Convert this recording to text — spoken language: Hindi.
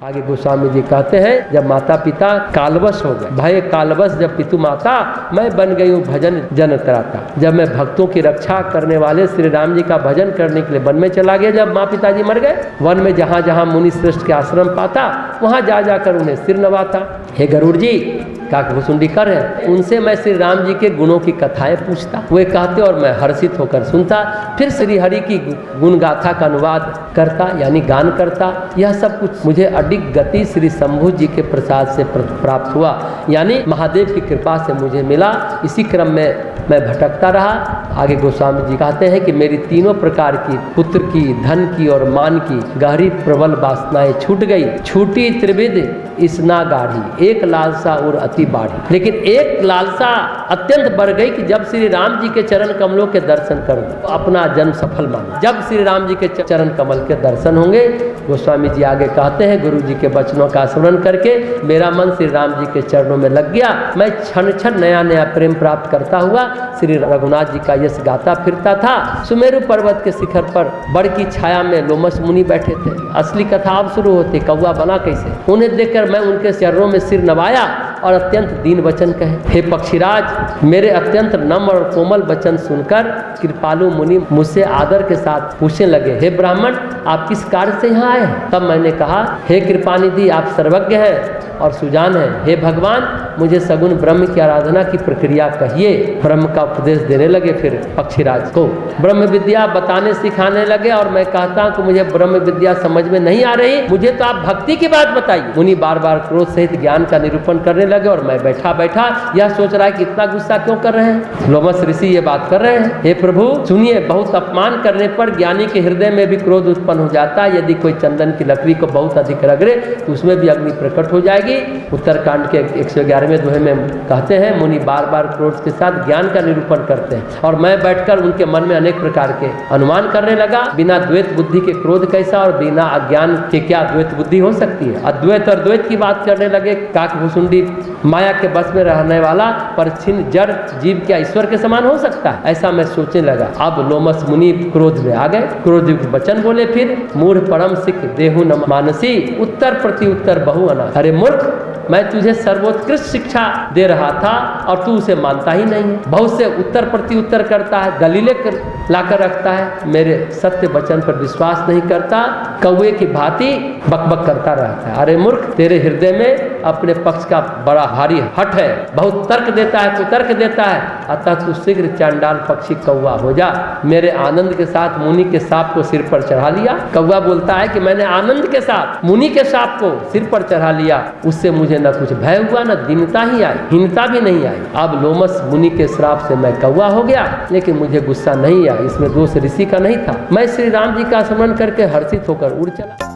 आगे गोस्वामी जी कहते हैं, जब माता पिता कालवश हो गए, भय कालवश जब पितु माता, मैं बन गई हूँ भजन जन त्राता। जब मैं भक्तों की रक्षा करने वाले श्री राम जी का भजन करने के लिए वन में चला गया, जब माँ पिताजी मर गए, वन में जहाँ जहाँ मुनि श्रेष्ठ के आश्रम पाता वहाँ जा जाकर उन्हें सिर नवाता। हे गरुड़ जी काकभुसुंडी कर है, उनसे मैं श्री राम जी के गुणों की कथाएं पूछता, वे कहते और मैं हर्षित होकर सुनता। फिर श्री हरि की गुण गाथा का अनुवाद करता यानी गान करता। यह सब कुछ मुझे अडिग गति श्री शंभु जी के प्रसाद से प्राप्त हुआ, यानी महादेव की कृपा से मुझे मिला। इसी क्रम में मैं भटकता रहा। आगे गोस्वामी जी कहते हैं कि मेरी तीनों प्रकार की, पुत्र की, धन की और मान की गहरी प्रबल वासनाएं छूट गई। छूटी त्रिविध इसना गाढ़ी, एक लालसा और अति बाढ़ी। लेकिन एक लालसा अत्यंत बढ़ गई कि जब श्री राम जी के चरण कमलों के दर्शन करूं तो अपना जन्म सफल मानो। जब श्री राम जी के चरण कमल के दर्शन होंगे, गोस्वामी जी आगे कहते हैं, गुरु जी के वचनों का स्मरण करके मेरा मन श्री राम जी के चरणों में लग गया। मैं क्षण क्षण नया नया प्रेम प्राप्त करता हुआ श्री रघुनाथ जी का यश गाता फिरता था। सुमेरु पर्वत के शिखर पर बड़ की छाया में लोमस मुनि बैठे थे। असली कथा अब शुरू होती, कौवा बना कैसे। उन्हें देखकर मैं उनके चरणों में सिर नवाया और अत्यंत दीन वचन कहे, हे पक्षीराज, मेरे अत्यंत नम्र और कोमल वचन सुनकर कृपालु मुनि मुझसे आदर के साथ पूछने लगे, हे ब्राह्मण, आप किस कार्य से यहाँ आए हैं। तब मैंने कहा, हे कृपानिधि, आप सर्वज्ञ हैं और सुजान है। हे भगवान, मुझे सगुण ब्रह्म की आराधना की प्रक्रिया कहिए। ब्रह्म का उपदेश देने लगे। फिर पक्षीराज को ब्रह्म विद्या बताने सिखाने लगे और मैं कहता हूँ कि मुझे ब्रह्म विद्या समझ में नहीं आ रही, मुझे तो आप भक्ति की बात बताइए। मुनि बार बार क्रोध सहित ज्ञान का निरूपण करने लगे और मैं बैठा बैठा यह सोच रहा है कि इतना गुस्सा क्यों कर रहे हैं। लोमस ऋषि ये बात कर रहे हैं, हे प्रभु सुनिए, बहुत अपमान करने पर ज्ञानी के हृदय में भी क्रोध उत्पन्न हो जाता है। यदि कोई चंदन की लकड़ी को बहुत अधिक रगड़े तो उसमें भी अग्नि प्रकट हो जाएगी। उत्तरकांड के 111वें दोहे में कहते हैं, मुनि बार बार क्रोध के साथ ज्ञान का निरूपण करते हैं और मैं बैठकर उनके मन में अनेक प्रकार के अनुमान करने लगा। बिना द्वैत बुद्धि के क्रोध कैसा और बिना अज्ञान के क्या द्वैत बुद्धि हो सकती है। अद्वैत और द्वैत की बात करने लगे। काकभुसुंडी माया के बस में रहने वाला परछिन्न जड़ जीव क्या ईश्वर के समान हो सकता है, ऐसा मैं सोचने लगा। अब लोमस मुनि क्रोध में आ गए, क्रोध वचन बोले, फिर मूढ़ परम सिख देहु न मानसी, उत्तर प्रति उत्तर बहु अनाथ। अरे मूर्ख, मैं तुझे सर्वोत्कृष्ट शिक्षा दे रहा था और तू उसे मानता ही नहीं है। बहुत से उत्तर प्रति उत्तर करता है, दलीलें लाकर रखता है, मेरे सत्य वचन पर विश्वास नहीं करता, कौवे की भांति बकबक करता रहता है। अरे मूर्ख, तेरे हृदय में अपने पक्ष का बड़ा भारी हट है, बहुत तर्क देता है, तू तर्क देता है, अतः तू शीघ्र चांडाल पक्षी कौवा हो जा। मेरे आनंद के साथ मुनि के सांप को सिर पर चढ़ा लिया। कौवा बोलता है कि मैंने आनंद के साथ मुनि के सांप को सिर पर चढ़ा लिया, उससे मुझे न कुछ भय हुआ, न दीनता ही आई, हीनता भी नहीं आई। अब लोमस मुनि के श्राप से मैं कौवा हो गया, लेकिन मुझे गुस्सा नहीं आया। इसमें दोष ऋषि का नहीं था। मैं श्री राम जी का स्मरण करके हर्षित होकर उड़ चला।